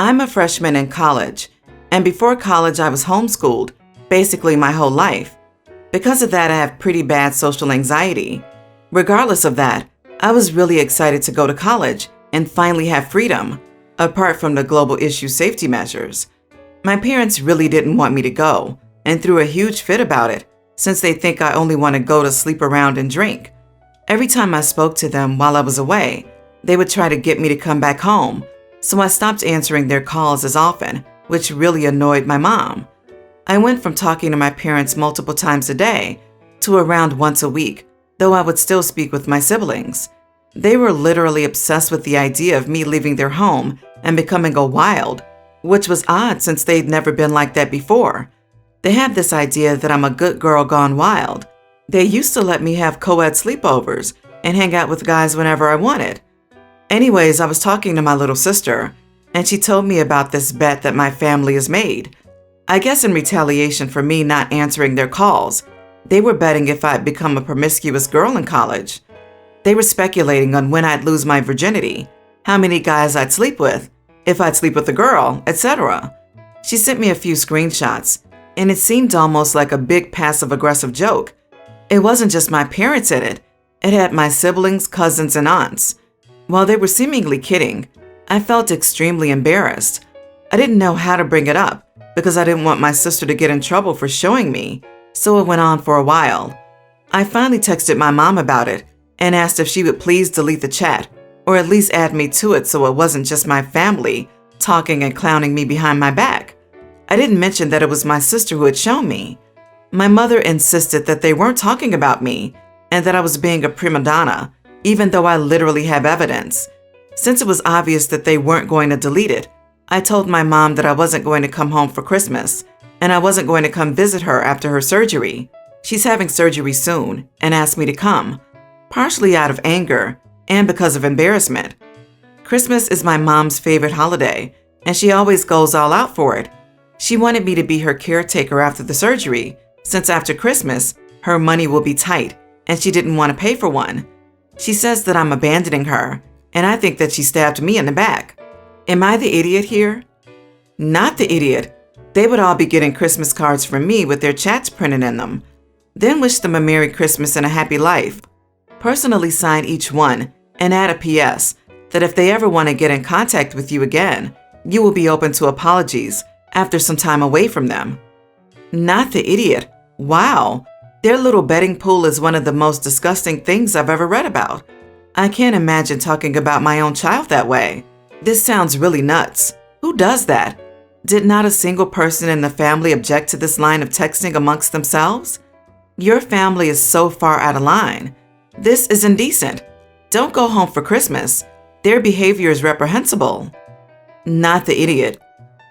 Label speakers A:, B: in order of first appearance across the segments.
A: I'm a freshman in college, and before college I was homeschooled, basically my whole life. Because of that, I have pretty bad social anxiety. Regardless of that, I was really excited to go to college and finally have freedom, apart from the global issue safety measures. My parents really didn't want me to go and threw a huge fit about it, since they think I only want to go to sleep around and drink. Every time I spoke to them while I was away, they would try to get me to come back home, so I stopped answering their calls as often, which really annoyed my mom. I went from talking to my parents multiple times a day to around once a week, though I would still speak with my siblings. They were literally obsessed with the idea of me leaving their home and becoming a wild, which was odd since they'd never been like that before. They have this idea that I'm a good girl gone wild. They used to let me have co-ed sleepovers and hang out with guys whenever I wanted. Anyways, I was talking to my little sister, and she told me about this bet that my family has made. I guess in retaliation for me not answering their calls, they were betting if I'd become a promiscuous girl in college. They were speculating on when I'd lose my virginity, how many guys I'd sleep with, if I'd sleep with a girl, etc. She sent me a few screenshots, and it seemed almost like a big passive-aggressive joke. It wasn't just my parents in it. It had my siblings, cousins, and aunts. While they were seemingly kidding, I felt extremely embarrassed. I didn't know how to bring it up because I didn't want my sister to get in trouble for showing me, so it went on for a while. I finally texted my mom about it and asked if she would please delete the chat or at least add me to it so it wasn't just my family talking and clowning me behind my back. I didn't mention that it was my sister who had shown me. My mother insisted that they weren't talking about me and that I was being a prima donna, even though I literally have evidence. Since it was obvious that they weren't going to delete it, I told my mom that I wasn't going to come home for Christmas, and I wasn't going to come visit her after her surgery. She's having surgery soon, and asked me to come, partially out of anger and because of embarrassment. Christmas is my mom's favorite holiday, and she always goes all out for it. She wanted me to be her caretaker after the surgery, since after Christmas, her money will be tight, and she didn't want to pay for one. She says that I'm abandoning her, and I think that she stabbed me in the back. Am I the idiot here? Not the idiot. They would all be getting Christmas cards from me with their chats printed in them. Then wish them a Merry Christmas and a happy life. Personally sign each one and add a PS that if they ever want to get in contact with you again, you will be open to apologies after some time away from them. Not the idiot. Wow. Their little betting pool is one of the most disgusting things I've ever read about. I can't imagine talking about my own child that way. This sounds really nuts. Who does that? Did not a single person in the family object to this line of texting amongst themselves? Your family is so far out of line. This is indecent. Don't go home for Christmas. Their behavior is reprehensible. Not the idiot.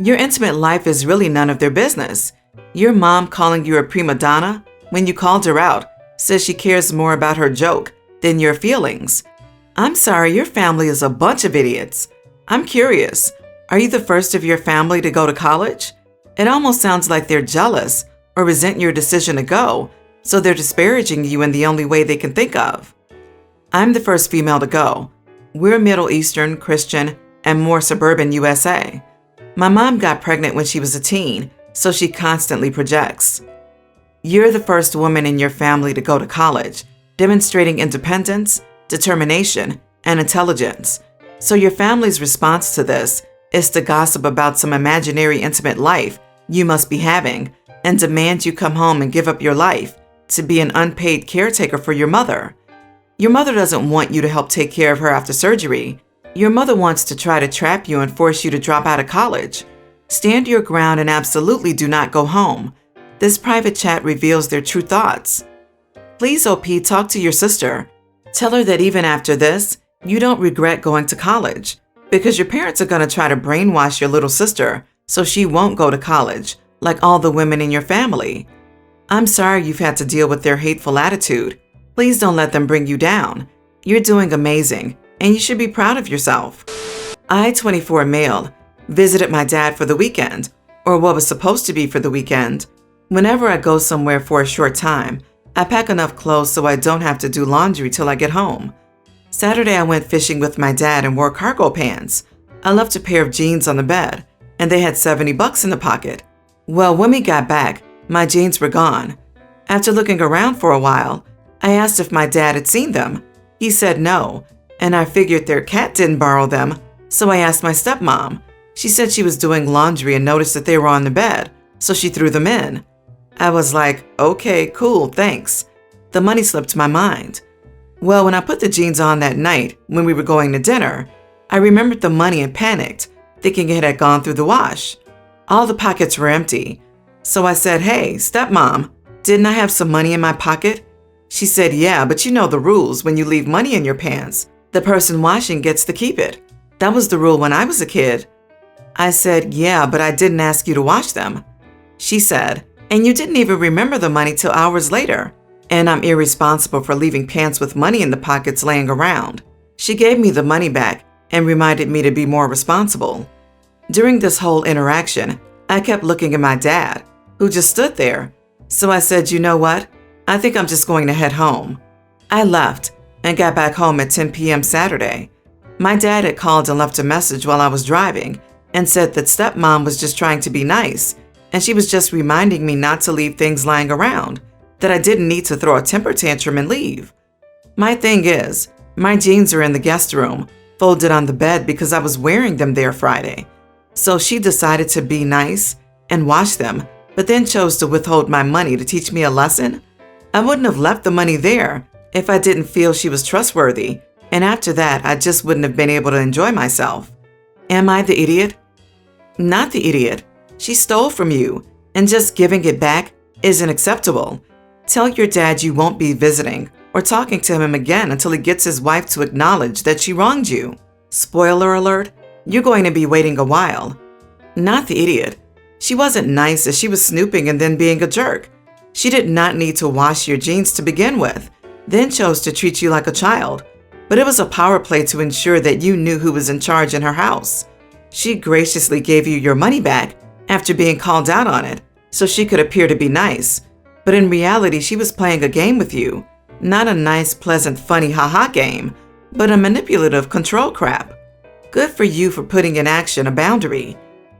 A: Your intimate life is really none of their business. Your mom calling you a prima donna when you called her out says she cares more about her joke than your feelings. I'm sorry, your family is a bunch of idiots. I'm curious, are you the first of your family to go to college? It almost sounds like they're jealous or resent your decision to go, so they're disparaging you in the only way they can think of. I'm the first female to go. We're Middle Eastern, Christian, and more suburban USA. My mom got pregnant when she was a teen, so she constantly projects. You're the first woman in your family to go to college, demonstrating independence, determination, and intelligence. So your family's response to this is to gossip about some imaginary intimate life you must be having and demand you come home and give up your life to be an unpaid caretaker for your mother. Your mother doesn't want you to help take care of her after surgery. Your mother wants to try to trap you and force you to drop out of college. Stand your ground and absolutely do not go home. This private chat reveals their true thoughts. Please, OP, talk to your sister. Tell her that even after this, you don't regret going to college, because your parents are going to try to brainwash your little sister so she won't go to college, like all the women in your family. I'm sorry you've had to deal with their hateful attitude. Please don't let them bring you down. You're doing amazing, and you should be proud of yourself. I, 24 male, visited my dad for the weekend, or what was supposed to be for the weekend. Whenever I go somewhere for a short time, I pack enough clothes so I don't have to do laundry till I get home. Saturday I went fishing with my dad and wore cargo pants. I left a pair of jeans on the bed, and they had $70 in the pocket. Well, when we got back, my jeans were gone. After looking around for a while, I asked if my dad had seen them. He said no, and I figured their cat didn't borrow them, so I asked my stepmom. She said she was doing laundry and noticed that they were on the bed, so she threw them in. I was like, okay, cool, thanks. The money slipped my mind. Well, when I put the jeans on that night when we were going to dinner, I remembered the money and panicked, thinking it had gone through the wash. All the pockets were empty. So I said, hey, stepmom, didn't I have some money in my pocket? She said, yeah, but you know the rules when you leave money in your pants. The person washing gets to keep it. That was the rule when I was a kid. I said, yeah, but I didn't ask you to wash them. She said, and you didn't even remember the money till hours later. And I'm irresponsible for leaving pants with money in the pockets laying around. She gave me the money back and reminded me to be more responsible. During this whole interaction, I kept looking at my dad, who just stood there. So I said, you know what? I think I'm just going to head home. I left and got back home at 10 p.m. Saturday. My dad had called and left a message while I was driving and said that stepmom was just trying to be nice, and she was just reminding me not to leave things lying around, that I didn't need to throw a temper tantrum and leave. My thing is, my jeans are in the guest room, folded on the bed because I was wearing them there Friday. So she decided to be nice and wash them, but then chose to withhold my money to teach me a lesson? I wouldn't have left the money there if I didn't feel she was trustworthy, and after that, I just wouldn't have been able to enjoy myself. Am I the idiot? Not the idiot. She stole from you, and just giving it back isn't acceptable. Tell your dad you won't be visiting or talking to him again until he gets his wife to acknowledge that she wronged you. Spoiler alert, you're going to be waiting a while. Not the idiot. She wasn't nice as she was snooping and then being a jerk. She did not need to wash your jeans to begin with, then chose to treat you like a child. But it was a power play to ensure that you knew who was in charge in her house. She graciously gave you your money back after being called out on it, so she could appear to be nice. But in reality, she was playing a game with you. Not a nice, pleasant, funny haha game, but a manipulative control crap. Good for you for putting in action a boundary.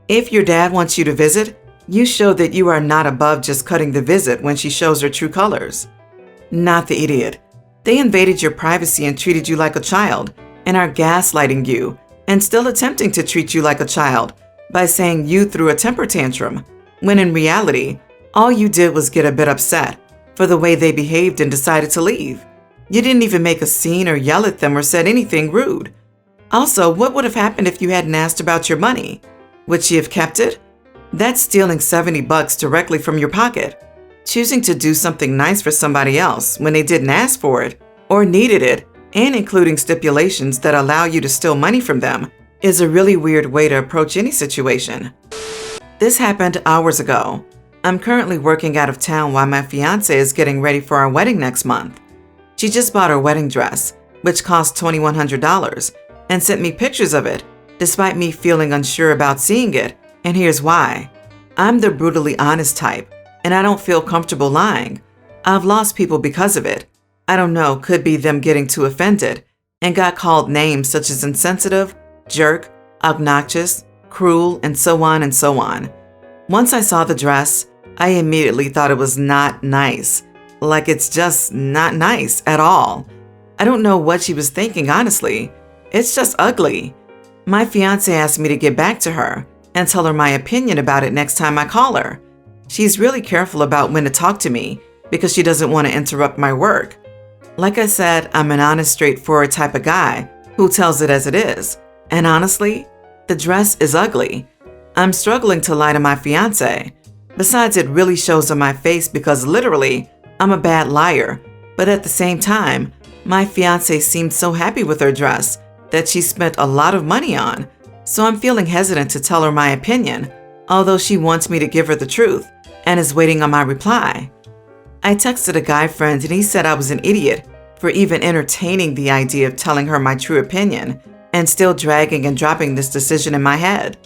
A: If your dad wants you to visit, you show that you are not above just cutting the visit when she shows her true colors. Not the idiot. They invaded your privacy and treated you like a child and are gaslighting you and still attempting to treat you like a child by saying you threw a temper tantrum, when in reality, all you did was get a bit upset for the way they behaved and decided to leave. You didn't even make a scene or yell at them or said anything rude. Also, what would have happened if you hadn't asked about your money? Would she have kept it? That's stealing $70 directly from your pocket. Choosing to do something nice for somebody else when they didn't ask for it or needed it, and including stipulations that allow you to steal money from them, is a really weird way to approach any situation. This happened hours ago. I'm currently working out of town while my fiance is getting ready for our wedding next month. She just bought her wedding dress, which cost $2,100, and sent me pictures of it, despite me feeling unsure about seeing it, and here's why. I'm the brutally honest type, and I don't feel comfortable lying. I've lost people because of it. I don't know, could be them getting too offended, and got called names such as insensitive, jerk, obnoxious, cruel, and so on and so on. Once I saw the dress, I immediately thought it was not nice. Like it's just not nice at all. I don't know what she was thinking, honestly. It's just ugly. My fiance asked me to get back to her and tell her my opinion about it next time I call her. She's really careful about when to talk to me because she doesn't want to interrupt my work. Like I said, I'm an honest, straightforward type of guy who tells it as it is. And honestly, the dress is ugly. I'm struggling to lie to my fiance. Besides, it really shows on my face because literally, I'm a bad liar. But at the same time, my fiance seemed so happy with her dress that she spent a lot of money on. So I'm feeling hesitant to tell her my opinion, although she wants me to give her the truth and is waiting on my reply. I texted a guy friend and he said I was an idiot for even entertaining the idea of telling her my true opinion and still dragging and dropping this decision in my head.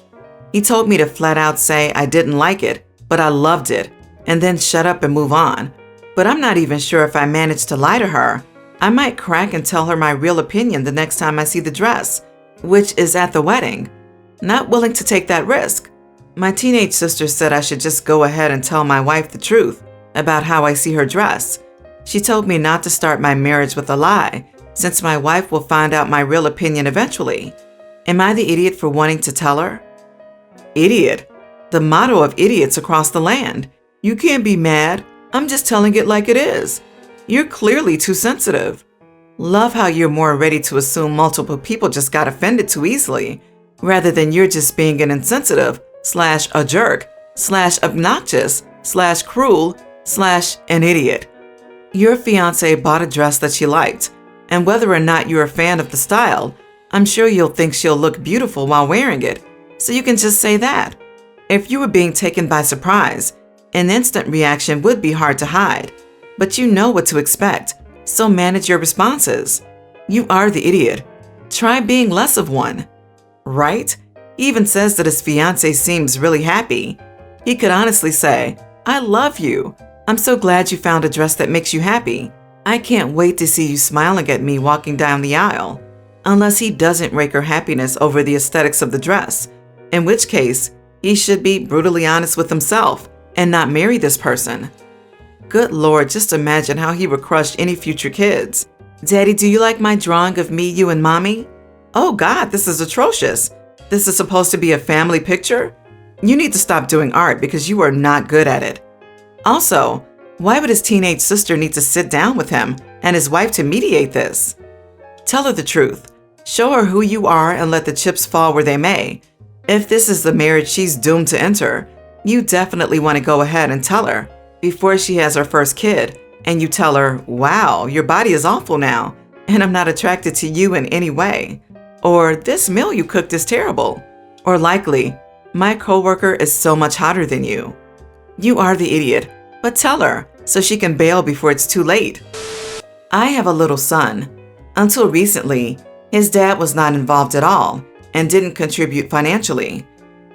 A: He told me to flat out say I didn't like it, but I loved it, and then shut up and move on. But I'm not even sure if I managed to lie to her. I might crack and tell her my real opinion the next time I see the dress, which is at the wedding. not willing to take that risk. My teenage sister said I should just go ahead and tell my wife the truth about how I see her dress. She told me not to start my marriage with a lie, since my wife will find out my real opinion eventually. Am I the idiot for wanting to tell her? Idiot? The motto of idiots across the land. You can't be mad. I'm just telling it like it is. You're clearly too sensitive. Love how you're more ready to assume multiple people just got offended too easily, rather than you're just being an insensitive / a jerk / obnoxious / cruel / an idiot. Your fiance bought a dress that she liked, and whether or not you're a fan of the style, I'm sure you'll think she'll look beautiful while wearing it, so you can just say that. If you were being taken by surprise, an instant reaction would be hard to hide, but you know what to expect, so manage your responses. You are the idiot. Try being less of one. Right? He even says that his fiance seems really happy. He could honestly say, "I love you. I'm so glad you found a dress that makes you happy. I can't wait to see you smiling at me walking down the aisle." Unless he doesn't rake her happiness over the aesthetics of the dress, in which case, he should be brutally honest with himself and not marry this person. Good Lord, just imagine how he would crush any future kids. "Daddy, do you like my drawing of me, you, and Mommy?" "Oh God, this is atrocious. This is supposed to be a family picture? You need to stop doing art because you are not good at it." Also, why would his teenage sister need to sit down with him and his wife to mediate this? Tell her the truth. Show her who you are and let the chips fall where they may. If this is the marriage she's doomed to enter, you definitely want to go ahead and tell her before she has her first kid, and you tell her, "Wow, your body is awful now, and I'm not attracted to you in any way." Or, "This meal you cooked is terrible." Or likely, "My coworker is so much hotter than you." You are the idiot, but tell her so she can bail before it's too late. I have a little son. Until recently, his dad was not involved at all and didn't contribute financially.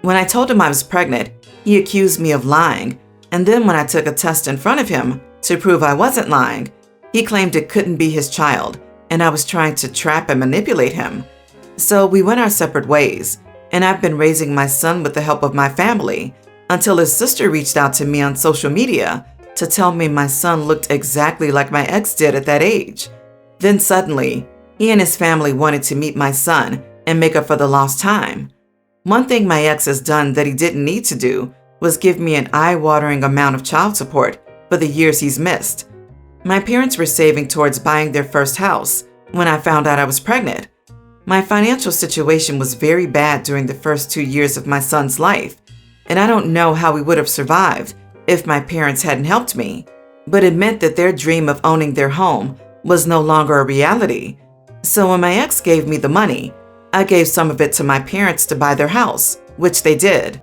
A: When I told him I was pregnant, he accused me of lying, and then when I took a test in front of him to prove I wasn't lying, he claimed it couldn't be his child, and I was trying to trap and manipulate him. So we went our separate ways, and I've been raising my son with the help of my family until his sister reached out to me on social media to tell me my son looked exactly like my ex did at that age. Then suddenly, he and his family wanted to meet my son and make up for the lost time. One thing my ex has done that he didn't need to do was give me an eye-watering amount of child support for the years he's missed. My parents were saving towards buying their first house when I found out I was pregnant. My financial situation was very bad during the first 2 years of my son's life, and I don't know how we would have survived if my parents hadn't helped me. But it meant that their dream of owning their home was no longer a reality. So when my ex gave me the money, I gave some of it to my parents to buy their house, which they did.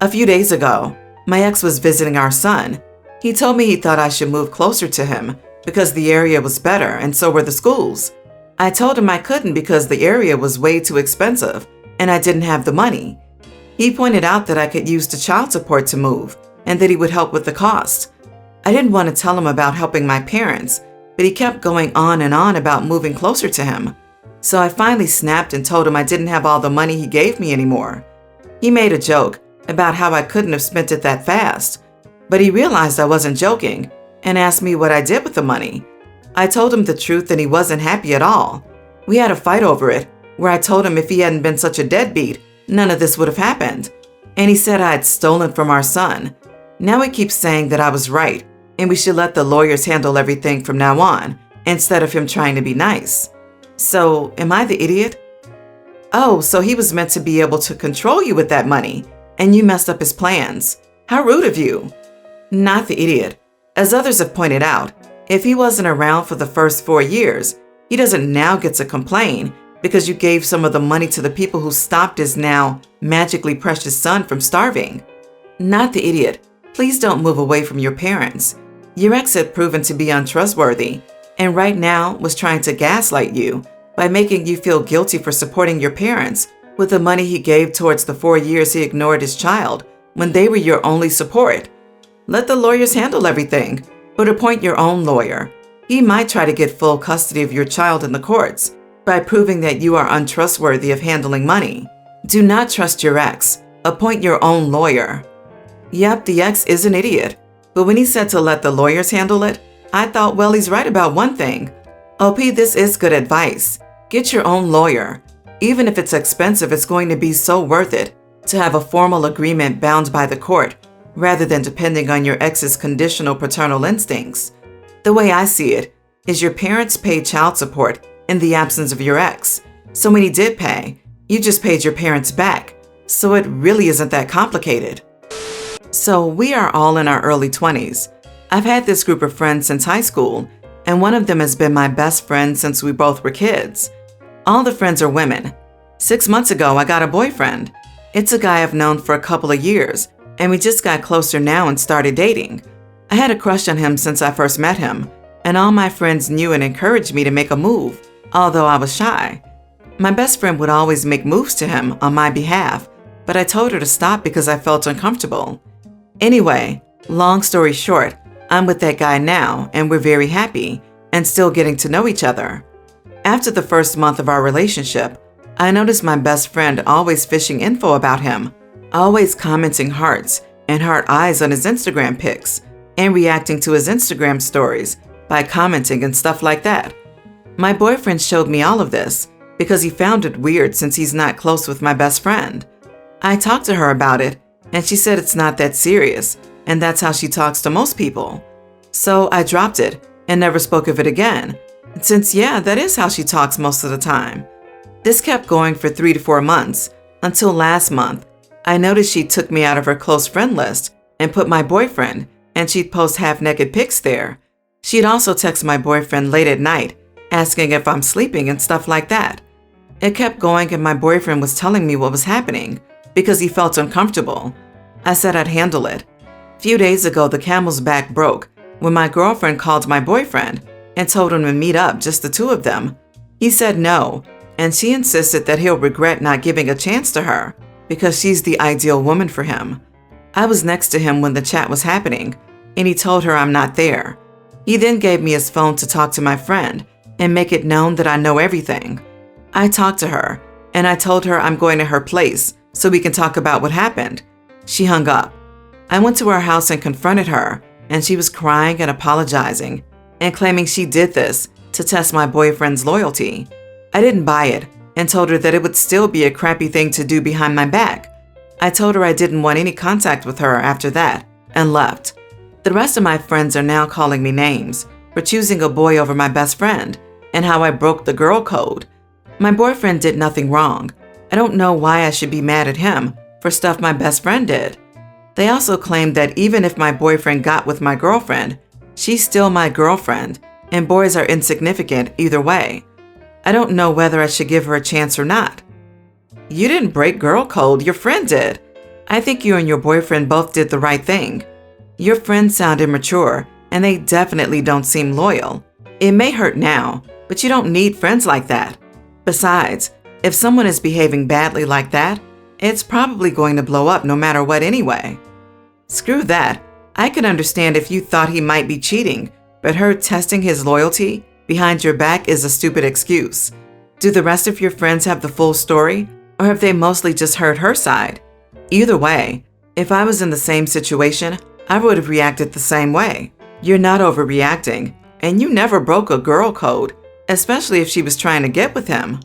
A: A few days ago, my ex was visiting our son. He told me he thought I should move closer to him because the area was better and so were the schools. I told him I couldn't because the area was way too expensive and I didn't have the money. He pointed out that I could use the child support to move and that he would help with the cost. I didn't want to tell him about helping my parents, but he kept going on and on about moving closer to him. So I finally snapped and told him I didn't have all the money he gave me anymore. He made a joke about how I couldn't have spent it that fast, but he realized I wasn't joking and asked me what I did with the money. I told him the truth and he wasn't happy at all. We had a fight over it, where I told him if he hadn't been such a deadbeat, none of this would have happened. And he said I had stolen from our son. Now he keeps saying that I was right and we should let the lawyers handle everything from now on, instead of him trying to be nice. So, am I the idiot? Oh, so he was meant to be able to control you with that money, and you messed up his plans. How rude of you. Not the idiot. As others have pointed out, if he wasn't around for the first 4 years, he doesn't now get to complain because you gave some of the money to the people who stopped his now magically precious son from starving. Not the idiot. Please don't move away from your parents. Your ex had proven to be untrustworthy, and right now was trying to gaslight you by making you feel guilty for supporting your parents with the money he gave towards the 4 years he ignored his child when they were your only support. Let the lawyers handle everything, but appoint your own lawyer. He might try to get full custody of your child in the courts by proving that you are untrustworthy of handling money. Do not trust your ex. Appoint your own lawyer. Yep, the ex is an idiot. But when he said to let the lawyers handle it, I thought, well, he's right about one thing. OP, this is good advice. Get your own lawyer. Even if it's expensive, it's going to be so worth it to have a formal agreement bound by the court, rather than depending on your ex's conditional paternal instincts. The way I see it is your parents paid child support in the absence of your ex. So when he did pay, you just paid your parents back. So it really isn't that complicated. So we are all in our early 20s. I've had this group of friends since high school, and one of them has been my best friend since we both were kids. All the friends are women. 6 months ago, I got a boyfriend. It's a guy I've known for a couple of years, and we just got closer now and started dating. I had a crush on him since I first met him, and all my friends knew and encouraged me to make a move, although I was shy. My best friend would always make moves to him on my behalf, but I told her to stop because I felt uncomfortable. Anyway, long story short, I'm with that guy now, and we're very happy and still getting to know each other. After the first month of our relationship, I noticed my best friend always fishing info about him, always commenting hearts and heart eyes on his Instagram pics, and reacting to his Instagram stories by commenting and stuff like that. My boyfriend showed me all of this because he found it weird since he's not close with my best friend. I talked to her about it, and she said it's not that serious, and that's how she talks to most people. So I dropped it and never spoke of it again, since yeah, that is how she talks most of the time. This kept going for 3 to 4 months, until last month, I noticed she took me out of her close friend list and put my boyfriend, and she'd post half-naked pics there. She'd also text my boyfriend late at night, asking if I'm sleeping and stuff like that. It kept going, and my boyfriend was telling me what was happening because he felt uncomfortable. I said I'd handle it. A few days ago, the camel's back broke when my girlfriend called my boyfriend and told him to meet up, just the two of them. He said no, and she insisted that he'll regret not giving a chance to her because she's the ideal woman for him. I was next to him when the chat was happening, and he told her I'm not there. He then gave me his phone to talk to my friend and make it known that I know everything. I talked to her, and I told her I'm going to her place so we can talk about what happened. She hung up. I went to her house and confronted her, and she was crying and apologizing and claiming she did this to test my boyfriend's loyalty. I didn't buy it and told her that it would still be a crappy thing to do behind my back. I told her I didn't want any contact with her after that and left. The rest of my friends are now calling me names for choosing a boy over my best friend and how I broke the girl code. My boyfriend did nothing wrong. I don't know why I should be mad at him for stuff my best friend did. They also claimed that even if my boyfriend got with my girlfriend, she's still my girlfriend, and boys are insignificant either way. I don't know whether I should give her a chance or not. You didn't break girl code, your friend did. I think you and your boyfriend both did the right thing. Your friends sound immature, and they definitely don't seem loyal. It may hurt now, but you don't need friends like that. Besides, if someone is behaving badly like that, it's probably going to blow up no matter what anyway. Screw that. I can understand if you thought he might be cheating, but her testing his loyalty behind your back is a stupid excuse. Do the rest of your friends have the full story, or have they mostly just heard her side? Either way, if I was in the same situation, I would have reacted the same way. You're not overreacting, and you never broke a girl code, especially if she was trying to get with him.